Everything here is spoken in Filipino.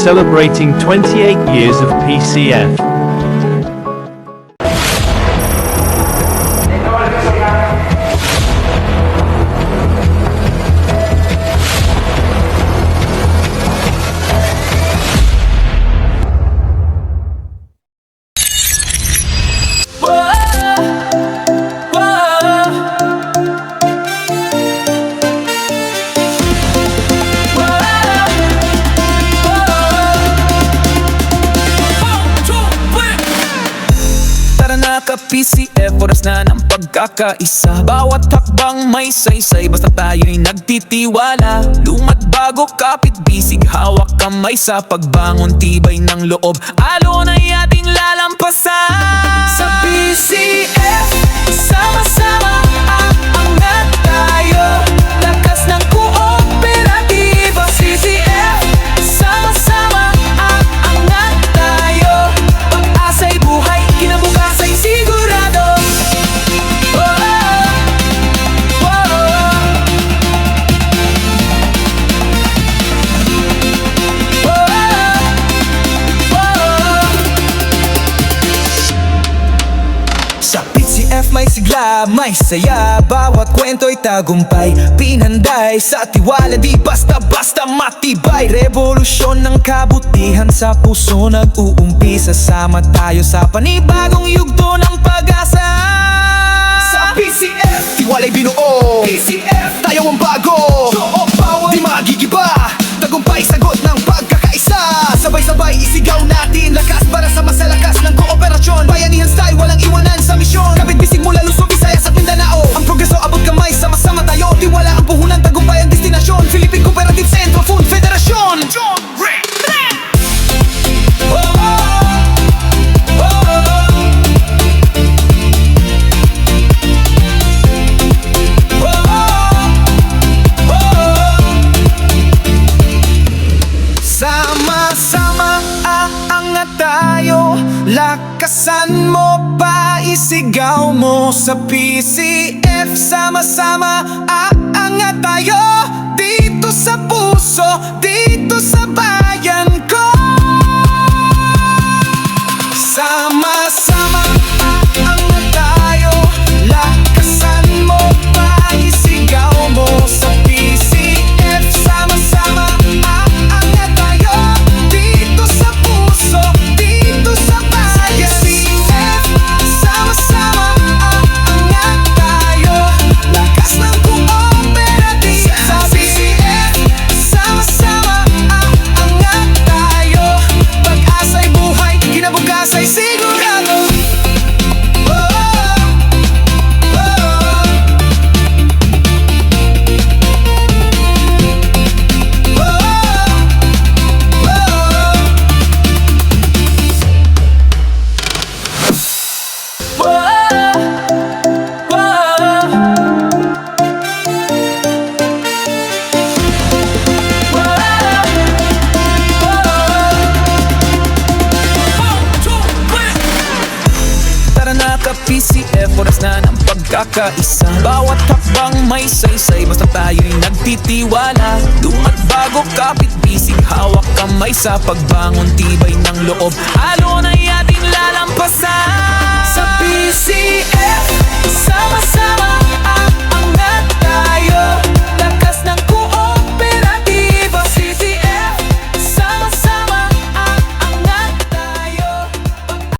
celebrating 28 years of PCF. PCF, oras na ng pagkakaisa. Bawat hakbang may saysay, basta tayo'y nagtitiwala. Lumat bago, kapit bisig, hawak kamay sa pagbangon, tibay ng loob. Alon ay ating lalampasan. Sa PCF, sama-sama aangat tayo. Lakas ng kooperatiba. PCF, sama-sama aangat tayo. Pag-asa'y buhay, kinabukasan sigurado. Sa PCF may sigla, may saya. Bawat kwento'y tagumpay, pinanday sa tiwala, di basta-basta matibay. Revolusyon ng kabutihan sa puso nag-uumpisa. Sama tayo sa panibagong yugto ng pag-asa. Sa PCF, tiwala'y binuo. PCF, tayo ang bago. Show of power, di magigiba. Tagumpay, sagot ng pagkakaisa. Sabay-sabay isigaw natin, lakas para sa masalakas ng kooperasyon. Bayanihan style, walang iwanan sa misyon. Kapit bisig mula Luzon, Visayas at Mindanao. Ang progreso abot kamay, sama-sama tayo. Tiwala ang puhunan, tagumpay ang destinasyon. Philippine Cooperative Centro, Food Federation. Sama-sama aangat tayo. Lakasan mo pa, isigaw mo. Sa PCF, sama-sama aangat tayo. Dito sa puso, dito sa bayan ko. Sama-sama aangat tayo. Lakasan mo pa, isigaw mo. Sa PCF, sama-sama aangat tayo. Dito sa puso, dito sa bayan. PCF, sama-sama aangat tayo. Lakas ng kooperatiba. Sa PCF, sama-sama aangat tayo. Pag-asa'y buhay, kinabukasan'y sigurado. PCF, oras na ng pagkakaisa. Bawat hakbang may saysay, basta tayo'y nagtitiwala. Lumat bago, kapit bisig, hawak kamay sa pagbangon, tibay ng loob. Alon ay ating lalampasan. Sa PCF, sama-sama